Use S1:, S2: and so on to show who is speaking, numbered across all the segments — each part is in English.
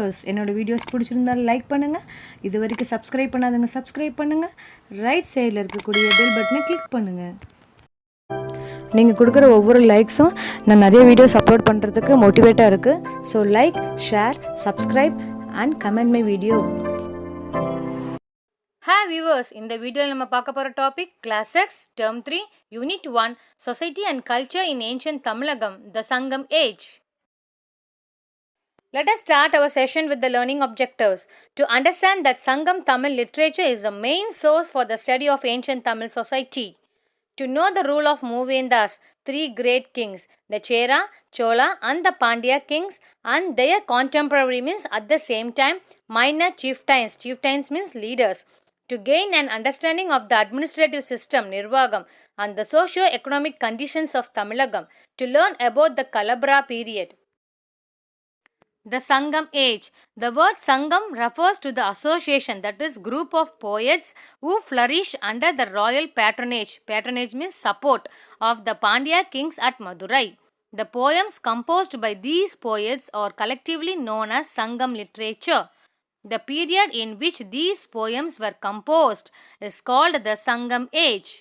S1: Viewers, என்னோட videos பிடிச்சிருந்தால் like பண்ணுங்கள். இது வரைக்கும் சப்ஸ்கிரைப் பண்ணாதவங்க சப்ஸ்கிரைப் பண்ணுங்கள். ரைட் சைடில் இருக்கக்கூடிய பெல் பட்டனை கிளிக் பண்ணுங்கள். நீங்கள் கொடுக்குற ஒவ்வொரு லைக்ஸும் நான் நிறைய வீடியோஸ் அப்லோட் பண்ணுறதுக்கு மோட்டிவேட்டாக இருக்குது. So like, share, subscribe and comment my video. Hi viewers, இந்த வீடியோவில் நம்ம பார்க்க போகிற topic class X term 3 unit 1 society and culture in ancient Tamilagam, the Sangam age. Let us start our session with the learning objectives. To understand that Sangam Tamil literature is the main source for the study of ancient Tamil society. To know the rule of Moovendas, three great kings, the Chera, Chola and the Pandya kings, and their contemporary means at the same time minor chieftains. Chieftains means leaders. To gain an understanding of the administrative system, Nirvagam, and the socio-economic conditions of Tamilagam. To learn about the Kalabara period. The Sangam age. The word Sangam refers to the association, that is group of poets who flourish under the royal patronage. Patronage means support of the Pandya kings at Madurai. The poems composed by these poets are collectively known as Sangam literature. The period in which these poems were composed is called the Sangam age.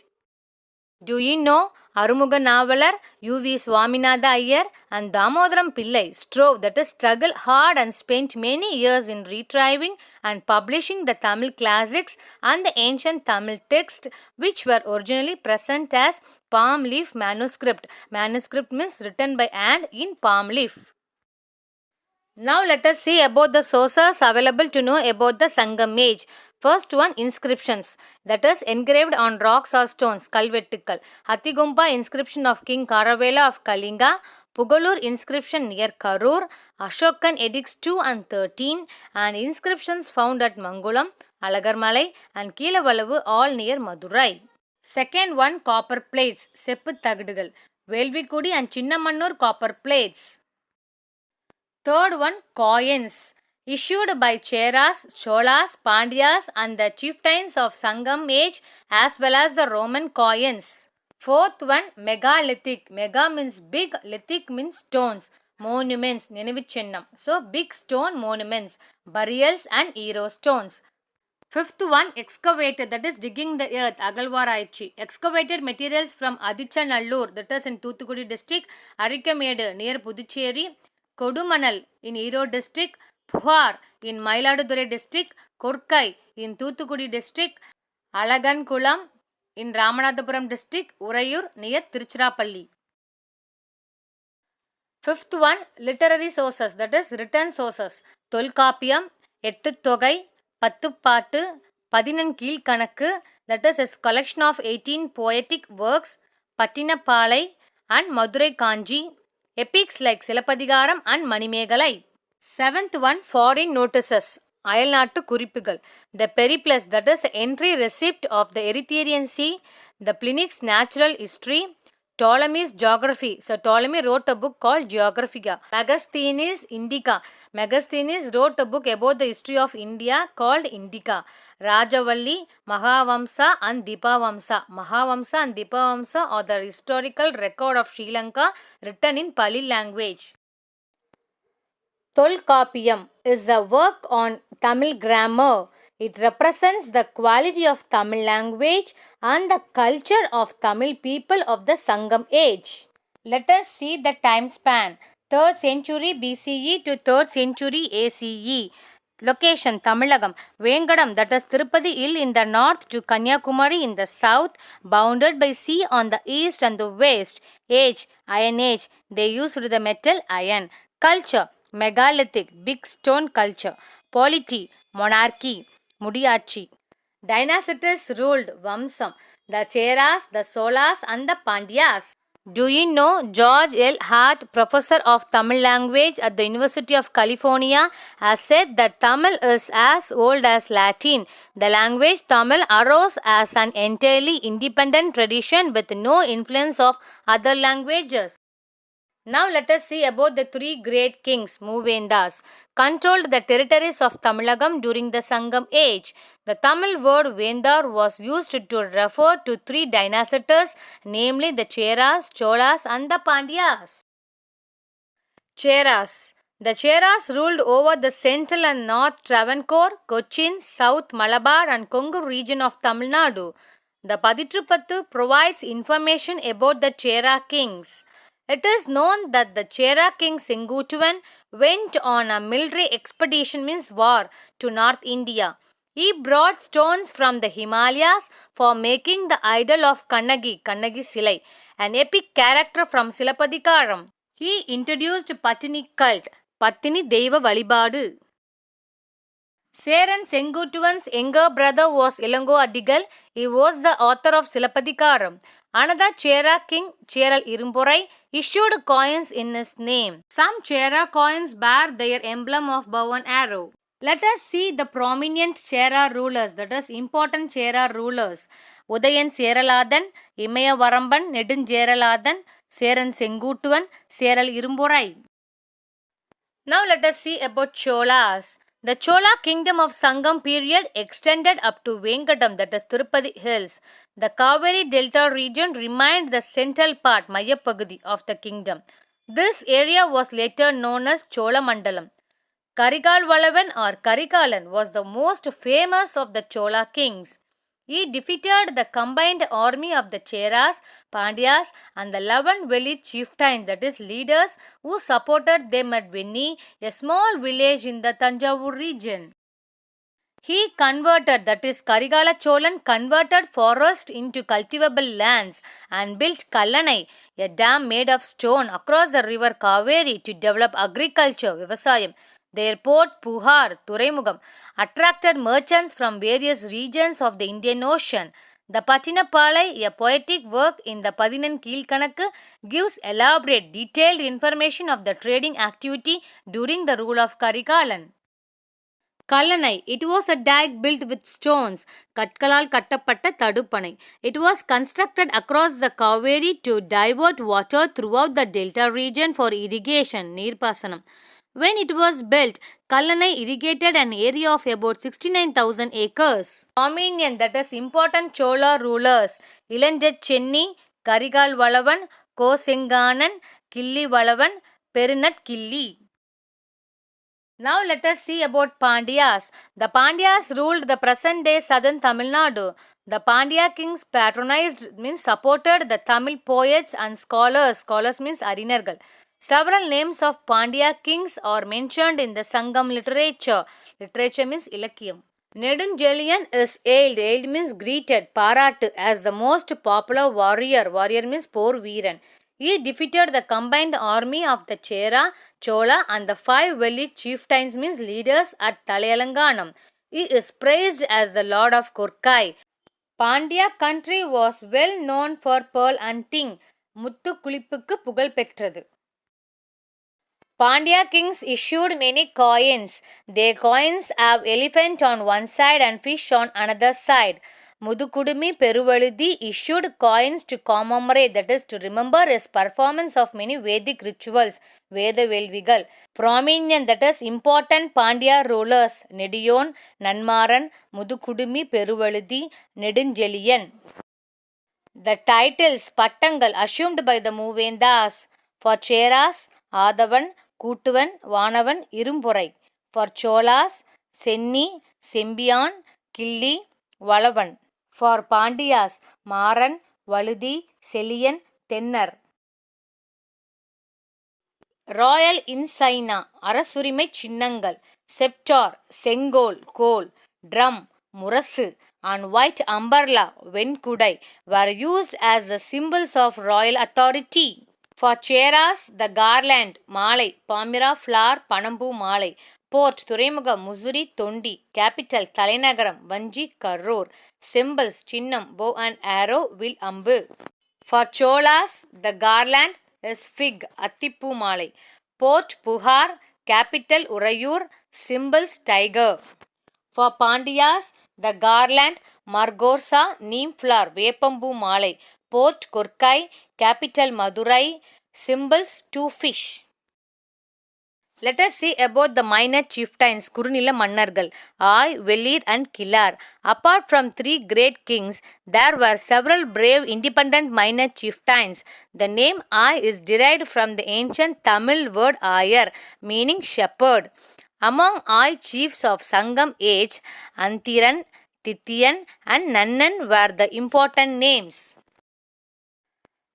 S1: Do you know Arumuga Navalar, U.V. Swaminatha Iyer and Damodaram Pillai struggled hard and spent many years in retrieving and publishing the Tamil classics and the ancient Tamil text, which were originally present as palm leaf manuscript. Manuscript means written by hand in palm leaf. Now let us see about the sources available to know about the Sangam age. First one, inscriptions, that is engraved on rocks or stones, Kalvettikal. Hathigumpa inscription of King Karavela of Kalinga, Pugalur inscription near Karur, Ashokan edicts 2 and 13, and inscriptions found at Mangulam, Alagarmalai and Keelavallavu all near Madurai. Second one, copper plates, Seppu Thagadugal, Velvikudi and Chinnamannur copper plates. Third one, coins issued by Cheras, Cholas, Pandyas and the chieftains of Sangam age as well as the Roman coins. Fourth one, megalithic. Mega means big, lithic means stones. Monuments, Nenevichennam. So big stone monuments, burials and hero stones. Fifth one, excavated, that is digging the earth, Agalvaraichi. Excavated materials from Adichanallur, that is in Thoothukudi district, Arikamedu near Puducherry, Kodumanal in Erode district, Puhar in Mailadurai district, Korkai in Thoothukudi district, Alagankulam in Ramanathapuram district, Urayur near Tiruchirappalli. Fifth one, literary sources, that is written sources. Tolkapiyam, Ettutogai, Pattupattu, Padinankilkanakku, that is a collection of 18 poetic works, Pattinapalai and Madurai Kanji, epics like Silapadigaram and Manimegalai. Seventh one, foreign notices, Ayalnattu Kurippugal, the Periplus, that is entry receipt of the Erythraean Sea, the Pliny's natural history, Ptolemy's geography. So Ptolemy wrote a book called Geographia. Megasthenes Indica. Megasthenes wrote a book about the history of India called Indica. Rajavalli, Mahavamsa and Dipavamsa. Mahavamsa and Dipavamsa are the historical record of Sri Lanka written in Pali language. Tolkapiyam is a work on Tamil grammar. It represents the quality of Tamil language and the culture of Tamil people of the Sangam age. Let us see the time span. 3rd century BCE to 3rd century ACE. Location, Tamilagam. Vengadam, that is Tirupati Hill in the north to Kanyakumari in the south, bounded by sea on the east and the west. Age, Iron Age. They used the metal iron. Culture, megalithic, big stone culture. Polity, monarchy, Mudiyachi. Dynastities ruled, Vamsam, the Cheras, the Solas and the Pandyas. Do you know George L. Hart, professor of Tamil language at the University of California, has said that Tamil is as old as Latin. The language Tamil arose as an entirely independent tradition with no influence of other languages. Now let us see about the three great kings, Moovendas, controlled the territories of Tamilagam during the Sangam age. The Tamil word Vendar was used to refer to three dynasties, namely the Cheras, Cholas and the Pandyas. Cheras. The Cheras ruled over the central and north Travancore, Cochin, South Malabar and Kongu region of Tamil Nadu. The Paditrupattu provides information about the Chera kings. It is known that the Chera king Sengutuvan went on a military expedition, means war, to North India. He brought stones from the Himalayas for making the idol of Kannagi Silai, an epic character from Silapadikaram. He introduced Patini cult, Patini Deva Valibadu. Seran Sengutuvan's younger brother was Ilango Adigal. He was the author of Silapadikaram. Another Chera king, Cheral Irumporai, issued coins in his name. Some Chera coins bear their emblem of bow and arrow. Let us see the prominent Chera rulers, that is important Chera rulers. Udayan Seraladan, Imaya Varamban, Nedun Jeraladan, Seran Sengutuvan, Seral Irumporai. Now let us see about Cholas. The Chola kingdom of Sangam period extended up to Vengadam, that is Tirupati hills. The Kaveri Delta region remained the central part, Mayapagudi, of the kingdom. This area was later known as Chola Mandalam. Karigal Valavan or Karikalan was the most famous of the Chola kings. He defeated the combined army of the Cheras, Pandyas and the 11 village chieftains, that is leaders, who supported them at Venni, a small village in the Tanjavur region. He converted, that is Karigala Cholan converted forest into cultivable lands and built Kallanai, a dam made of stone across the river Kaveri to develop agriculture, Vivasayam. Their port, Puhar, Tureimugam, attracted merchants from various regions of the Indian Ocean. The Patinapalai, a poetic work in the Padinan Keelkanakku, gives elaborate, detailed information of the trading activity during the rule of Karikalan. Kallanai, it was a dike built with stones, Katkalal Kattapatta Tadupanai. It was constructed across the Kaveri to divert water throughout the delta region for irrigation, Neerpasanam. When it was built, Kallanai irrigated an area of about 69,000 acres. Dominion, that is important Chola rulers, Ilanjat Chenni, Karigal Valavan, Kosenganan, Killi Valavan, Perinat Killi. Now let us see about Pandyas. The Pandyas ruled the present-day southern Tamil Nadu. The Pandya kings patronized, means supported the Tamil poets and scholars. Scholars means Arinargal. Several names of Pandya kings are mentioned in the Sangam literature. Literature means Ilakkiyam. Nedunjeliyan is hailed. Hailed means greeted, Parattu, as the most popular warrior. Warrior means Por Veeran. He defeated the combined army of the Chera, Chola and the 5 village chieftains, means leaders, at Talayalanganam. He is praised as the Lord of Kurkai. Pandya country was well known for pearl hunting. Muttu Kulipukku pugal petrathu. Pandya kings issued many coins. Their coins have elephant on one side and fish on another side. Mudukudumi Peruvaludi issued coins to commemorate, that is to remember his performance of many Vedic rituals, Veda Velvigal. Prominent, that is important Pandya rulers, Nediyon, Nanmaran, Mudukudumi Peruvaludi, Nedunjeliyan. The titles Pattangal assumed by the Movendas for Cheras, Adavan, Kutuvan, Vanavan, Irumporai. For Cholas, Senni, Sembiyan, Killi, Valavan. For Pandyas, Maran, Valudi, Seliyan, Tennar. Royal Insignia, Arasurimai Chinnangal, Scepter, Sengol, Kol, Drum, Murasu and white umbrella, Venkudai, were used as the symbols of royal authority. For Cheras, the garland, Malai, Pamira flower, Panampu Malai. Port, Turemuga, Mussoorie, Tondi. Capital, Talainagaram, Vanji, Karur. Symbols, Chinnam, bow and arrow, will ambu. For Cholas, the garland is fig, Attipu Malai. Port, Puhar. Capital, Urayur. Symbols, tiger. For Pandyas, the garland, Margorsa, neem flower, Vepambu Malai. Port, Kurkai. Capital, Madurai. Symbols, two fish. Let us see about the minor chieftains, Kurunila Mannargal, Ai, Velir and Kilar. Apart from three great kings, there were several brave independent minor chieftains. The name Ai is derived from the ancient Tamil word Ayar, meaning shepherd. Among Ai chiefs of Sangam age, Anthiran, Titiyan and Nannan were the important names.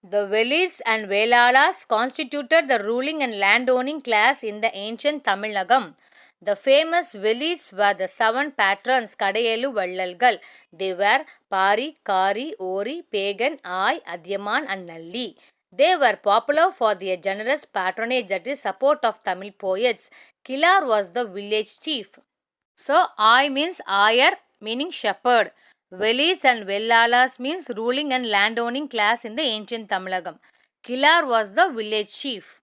S1: The Velids and Velalas constituted the ruling and landowning class in the ancient Tamilnagam. The famous Velids were the seven patrons Kadayelu Vallalgal. They were Pari, Kari, Ori, Pagan, Ai, Adyaman and Nalli. They were popular for their generous patronage, that is support of Tamil poets. Kilar was the village chief. So Ai means Ayar, meaning shepherd. Velis and Vellalas means ruling and landowning class in the ancient Tamilagam. Kilar was the village chief.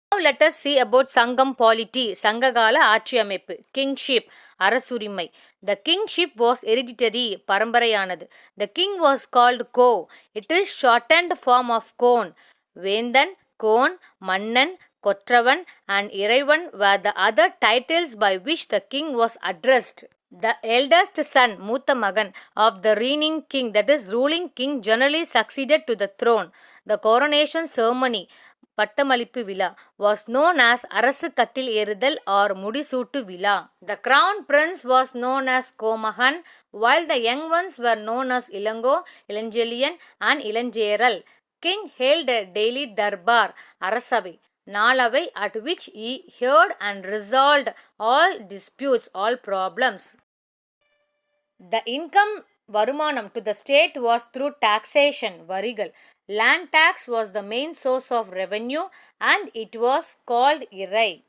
S1: Now let us see about Sangam polity, Sangagala Aachiyameppu, kingship, Arasurimai. The kingship was hereditary, Parambarayanadu. The king was called Ko. It is shortened form of Kon. Vendan, Kon, Mannan, Kotravan and Iraivan were the other titles by which the king was addressed. The eldest son, Mutha Magan, of the reigning king, that is ruling king, generally succeeded to the throne. The coronation ceremony, Pattamalipu Villa, was known as Arasu Kathil Erudal or Mudisootu Villa. The crown prince was known as Komahan, while the young ones were known as Ilango, Ilanjeliyan and Ilanjeral. King held a daily darbar, Arasavi, Nalavai, at which he heard and resolved all disputes, all problems. The income Varumanam to the state was through taxation, Varigal. Land tax was the main source of revenue and it was called Irai.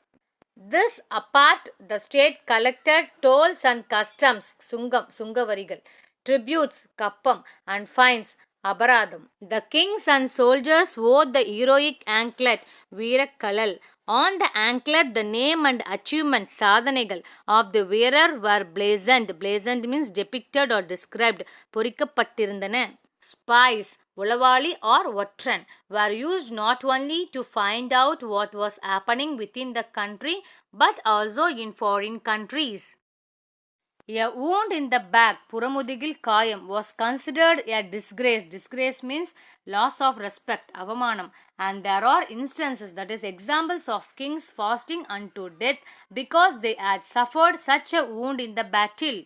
S1: This apart, the state collected tolls and customs, Sungam, Sungavarigal, tributes, Kappam, and fines, Abaradam. The kings and soldiers wore the heroic anklet, Veerakalal. On the anklet, the name and achievements, Sadhanegal, of the wearer were blazoned. Blazoned means depicted or described. Porikkappattirundana. Spies, Ulavali or Vatran, were used not only to find out what was happening within the country but also in foreign countries. A wound in the back, Puramudigil Kayam, was considered a disgrace. Disgrace means loss of respect, Avamanam. And there are instances, that is examples of kings fasting unto death because they had suffered such a wound in the battle.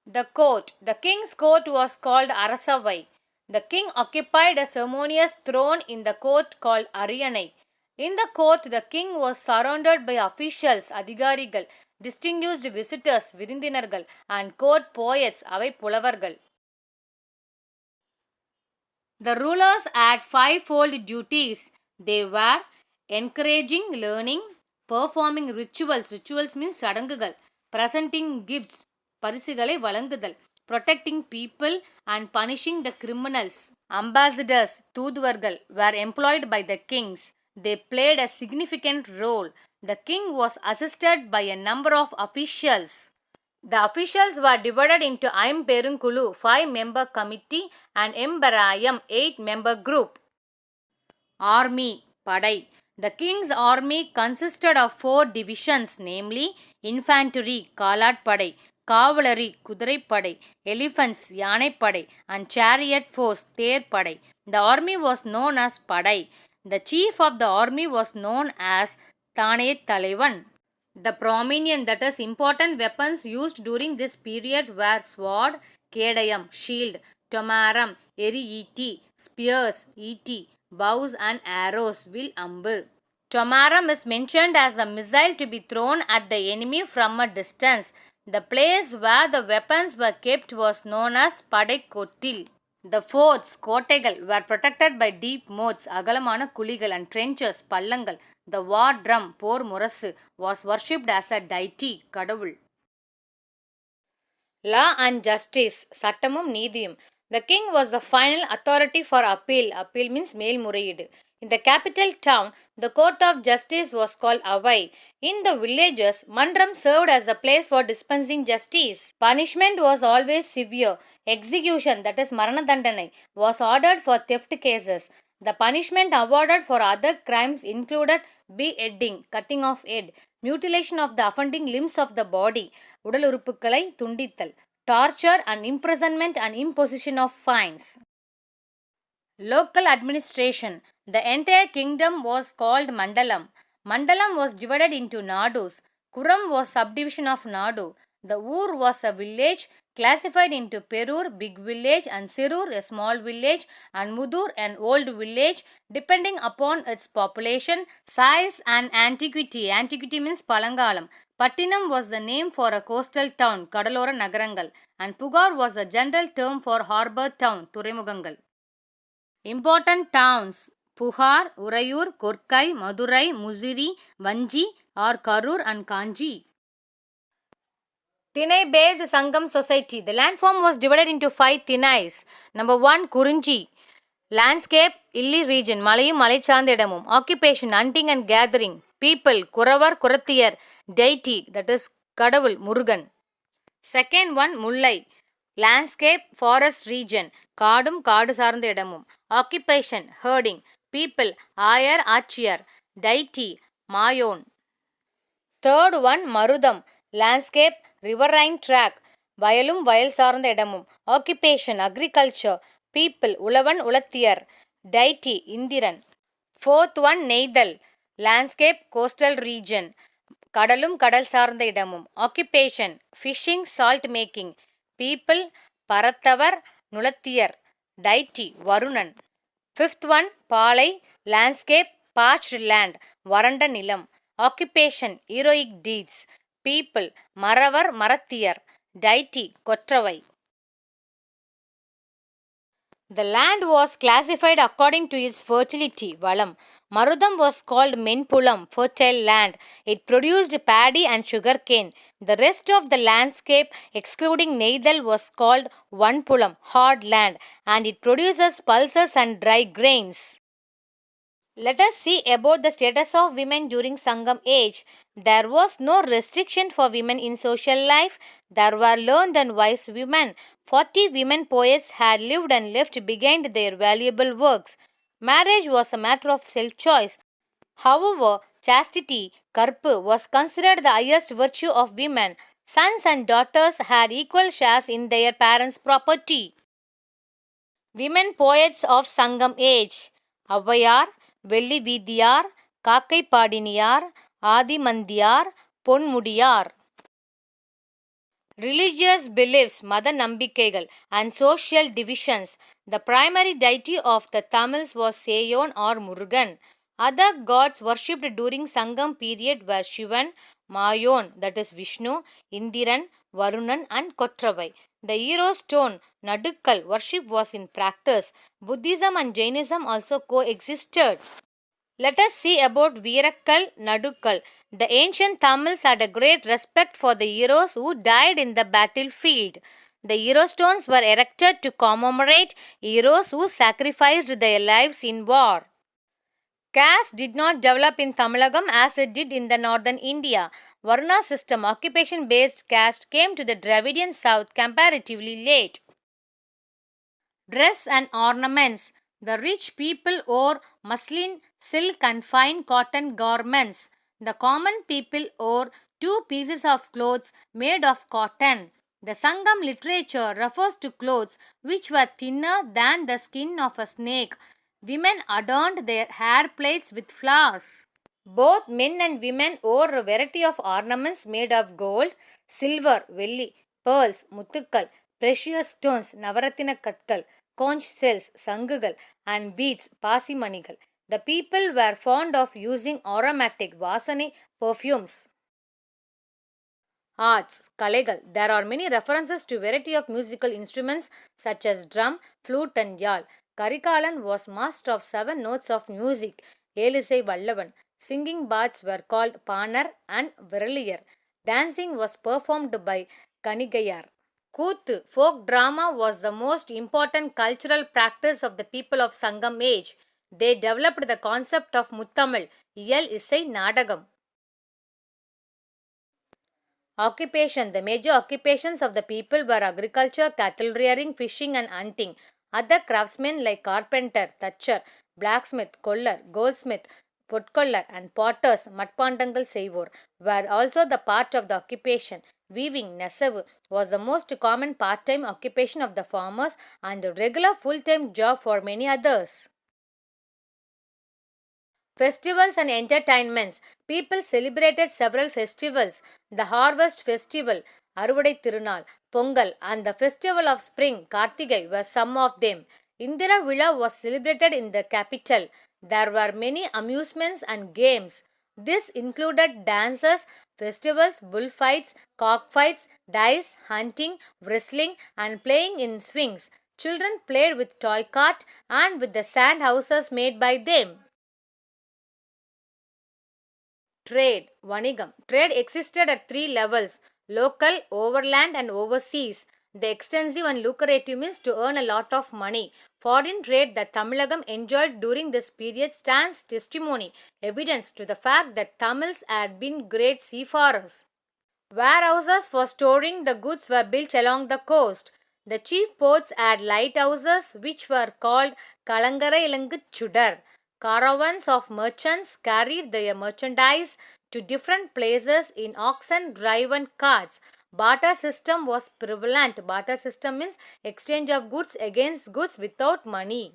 S1: The court. The king's court was called Arasavai. The king occupied a ceremonious throne in the court called Ariyanai. In the court, the king was surrounded by officials, Adhigarigal, distinguished visitors, Virindinargal, and court poets, Avai Pulavargal. The rulers had fivefold duties. They were encouraging learning, performing rituals, rituals means sadangugal, presenting gifts, பரிசுகளை வழங்குதல், protecting people and punishing the criminals. Ambassadors, தூதுவர்கள், were employed by the kings. They played a significant role. The king was assisted by a number of officials. The officials were divided into Aimperunkulu, 5-member committee, and Embarayam, 8-member group. Army, Padai. The king's army consisted of 4 divisions, namely infantry, Kalat Padai, cavalry, Kudirai Padai, elephants, Yanai Padai, and chariot force, Ter Padai. The army was known as Padai. The chief of the army was known as Thane Talaivan. The prominent, that is important weapons used during this period were sword, Kedayam, shield, Tomaram, Eri iti, spears, iti, bows and arrows, will ambu. Tomaram is mentioned as a missile to be thrown at the enemy from a distance. The place where the weapons were kept was known as Padai. The forts, Kotegal, were protected by deep moats, Agalamana Kuligal, and trenches, Pallangal. The war drum, Por Murasu, was worshipped as a deity, Kadavul. Law and justice, Sattamum Nidhiyum. The king was the final authority for appeal. Appeal means Melmuraidu. In the capital town, the court of justice was called Avai. In the villages, Mandram served as a place for dispensing justice. Punishment was always severe. Execution, that is Marana Dandanai, was ordered for theft cases. The punishment awarded for other crimes included beheading, cutting off head, mutilation of the offending limbs of the body, உடல் உறுப்புகளை துண்டித்தல், torture and imprisonment and imposition of fines. Local administration. The entire kingdom was called Mandalam. Mandalam was divided into Nadus. Kuram was subdivision of Nadu. The Ur was a village classified into Perur, big village, and Sirur, a small village, and Mudur, an old village, depending upon its population, size, and antiquity. Antiquity means Palangalam. Pattinam was the name for a coastal town, Kadalora Nagarangal, and Pugar was a general term for harbour town, Turemugangal. Important towns: Puhar, Urayur, Korkai, Madurai, Muziri, Vanji or Karur and Kanji. Thinai-based Sangam society. The landform was divided into 5 Thinais. Number 1, Kurunji. Landscape, Illi region, Malayum, Malaychandedamum. Occupation, hunting and gathering. People, Kuravar, Kurathiyar. Deity, that is Kadavul, Murugan. Second one, Mullai. Landscape, forest region, காடும் காடு சார்ந்த இடமும். Occupation, herding. People, ஆயர் ஆச்சியர். Deity, மாயோன். Third one, மருதம். Landscape, riverine track, வயலும் வயல் சார்ந்த இடமும். Occupation, agriculture. People, உழவன் உலத்தியர். Deity, இந்திரன். Fourth one, நெய்தல். Landscape, coastal region, கடலும் கடல் சார்ந்த இடமும். Occupation, fishing, salt making. People, பரத்தவர், நுளத்தியர். Deity, Varunan. Fifth one, பாலை. Landscape, parched land, வறண்ட நிலம். Occupation, heroic deeds. People, Maravar, மறத்தியர். Deity, Kotravai. The land was classified according to its fertility, Valam. Marudam was called Menpulam, fertile land. It produced paddy and sugarcane. The rest of the landscape, excluding Neidal, was called Vanpulam, hard land, and it produces pulses and dry grains. Let us see about the status of women during Sangam age. There was no restriction for women in social life. There were learned and wise women. 40 women poets had lived and left behind their valuable works. Marriage was a matter of self-choice. However, chastity, karpu, was considered the highest virtue of women. Sons and daughters had equal shares in their parents' property. Women poets of Sangam age: Avayar, Velli Vidiyar, Kakai Padiniyar, Adi Mandiyar, Ponmudiyar. Religious beliefs, Mada Nambikaigal, and social divisions. The primary deity of the Tamils was Seyon or Murugan. Other gods worshipped during Sangam period were Shivan, Mayon, that is Vishnu, Indiran, Varunan, and Kotravai. The hero stone, Nadukkal, worship was in practice. Buddhism and Jainism also coexisted. Let us see about Veerakkal, Nadukkal. The ancient Tamils had a great respect for the heroes who died in the battlefield. The hero stones were erected to commemorate heroes who sacrificed their lives in war. Caste did not develop in Tamilagam as it did in the northern India. Varna system, occupation-based caste, came to the Dravidian south comparatively late. Dress and ornaments. The rich people wore muslin, silk and fine cotton garments. The common people wore 2 pieces of clothes made of cotton. The Sangam literature refers to clothes which were thinner than the skin of a snake. Women adorned their hair plaits with flowers. Both men and women wore a variety of ornaments made of gold, silver, velli, pearls, muttukkal, precious stones, navarathina katkal, conch shells, sangugal, and beads, pasimanigal. The people were fond of using aromatic vasani perfumes. Arts, Kalegal. There are many references to variety of musical instruments such as drum, flute and yal. Karikalan was master of 7 notes of music. Elisai Vallavan. Singing bards were called Panar and Viraliyar. Dancing was performed by Kanigayar. Kuthu, folk drama, was the most important cultural practice of the people of Sangam age. They developed the concept of Muttamil, Iyal Isai Nadagam. Occupation. The major occupations of the people were agriculture, cattle rearing, fishing and hunting. Other craftsmen like carpenter, thatcher, blacksmith, collar, goldsmith, Potkollar and potters, Matpandangal Seivor, were also the part of the occupation. Weaving, Nesavu, was the most common part-time occupation of the farmers and a regular full-time job for many others. Festivals and entertainments. People celebrated several festivals. The Harvest Festival, Aruvadai Tirunal, Pongal, and the Festival of Spring, Kartigai, were some of them. Indira Villa was celebrated in the capital. There were many amusements and games. This included dances, festivals, bullfights, cockfights, dice, hunting, wrestling, and playing in swings. Children played with toy cart and with the sand houses made by them. Trade, Vanigam. Trade existed at three levels: local, overland, and overseas. The extensive and lucrative means to earn a lot of money. Foreign trade that Tamilagam enjoyed during this period stands testimony, evidence to the fact that Tamils had been great seafarers. Warehouses for storing the goods were built along the coast. The chief ports had lighthouses which were called Kalangara Ilangu Chudar. Caravans of merchants carried their merchandise to different places in oxen-driven carts. Barter system was prevalent. Barter system means exchange of goods against goods without money.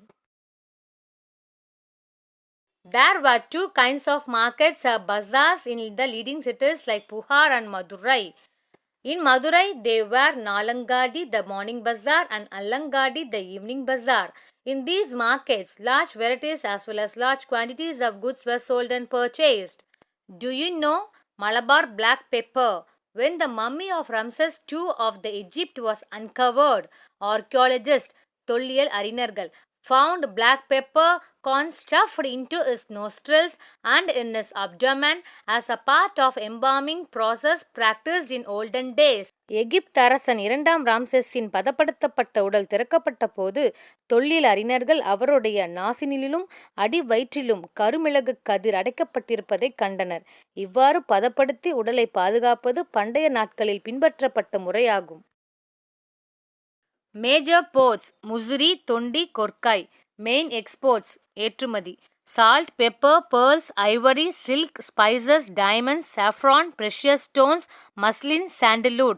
S1: There were two kinds of markets, bazaars in the leading cities like Puhar and Madurai. In Madurai, they were Nalangadi, the morning bazaar, and Allangadi, the evening bazaar. In these markets, large varieties as well as large quantities of goods were sold and purchased. Do you know Malabar black pepper? When the mummy of Ramses II of the Egypt was uncovered, archaeologists, Tolliyal Arinargal, found black pepper corn stuffed into his nostrils and in his abdomen as a part of embalming process practiced in olden days. எகிப்து அரசன் இரண்டாம் ராம்செஸ்ஸின் பதப்படுத்தப்பட்ட உடல் திறக்கப்பட்ட போது தொல்லியல் அறிஞர்கள் அவருடைய நாசினிலும் அடி வயிற்றிலும் கருமிளகு கதிர் அடைக்கப்பட்டிருப்பதை கண்டனர். இவ்வாறு பதப்படுத்தி உடலை பாதுகாப்பது பண்டைய நாட்களில் பின்பற்றப்பட்ட முறையாகும். Major ports: Mussoorie, Tondi, Korkai. Main exports: ஏற்றுமதி: salt, pepper, pearls, ivory, silk, spices, diamonds, saffron, precious stones, muslin, sandalwood.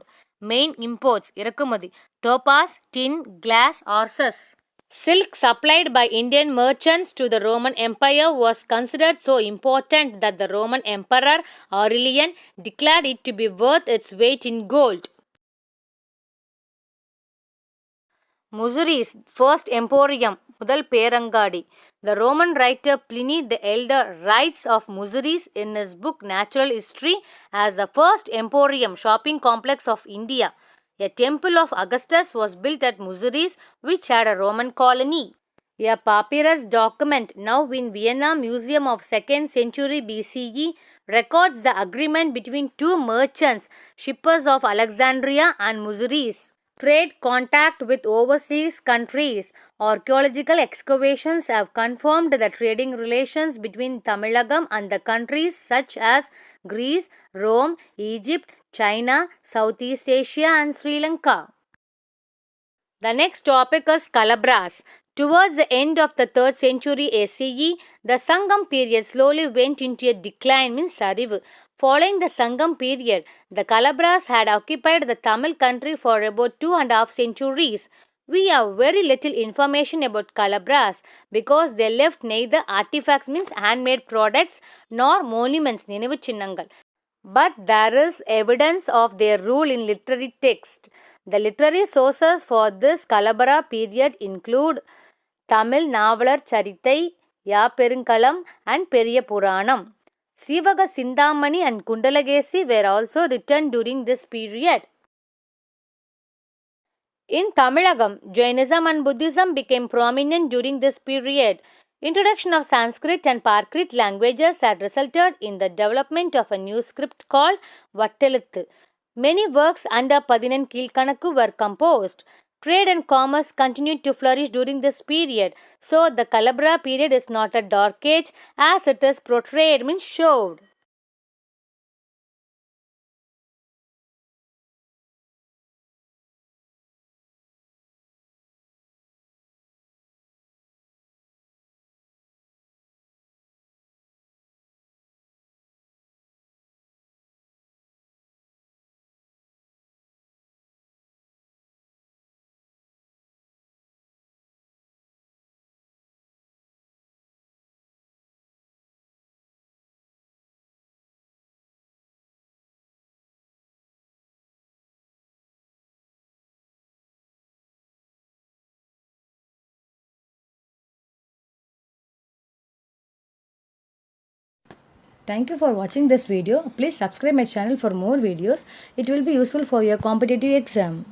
S1: Main imports: இறக்குமதி: topaz, tin, glass, horses. Silk supplied by Indian merchants to the Roman Empire was considered so important that the Roman Emperor Aurelian declared it to be worth its weight in gold. Mussourie's first emporium, முதல் பேரங்காடி. The Roman writer Pliny the Elder writes of Mussoorie in his book Natural History as the first emporium shopping complex of India. A temple of Augustus was built at Mussoorie, which had a Roman colony. A papyrus document now in Vienna Museum of 2nd century BCE records the agreement between two merchants, shippers of Alexandria and Mussoorie. Trade contact with overseas countries. Archaeological excavations have confirmed the trading relations between Tamilagam and the countries such as Greece, Rome, Egypt, China, Southeast Asia and Sri Lanka. The next topic is Calabras. Towards the end of the 3rd century ACE, the Sangam period slowly went into a decline, means Sarivu. Following the Sangam period, the Calabras had occupied the Tamil country for about 2.5 centuries. We have very little information about Calabras because they left neither artifacts, means handmade products, nor monuments, நினைவு சின்னங்கள். But there is evidence of their rule in literary text. The literary sources for this Kalabara period include Tamil Navalar Charitai, Ya Perunkalam and Periya Puranam. Sivaga Sindamani and Kundalagesi were also written during this period. In Tamilagam, Jainism and Buddhism became prominent during this period. Introduction of Sanskrit and Prakrit languages had resulted in the development of a new script called Vatteluthu. Many works under Padinan Keelkanakku were composed. Trade and commerce continued to flourish during this period. So, the Kalabara period is not a dark age as it is portrayed, means showed. Thank you for watching this video. Please subscribe my channel for more videos. It will be useful for your competitive exam.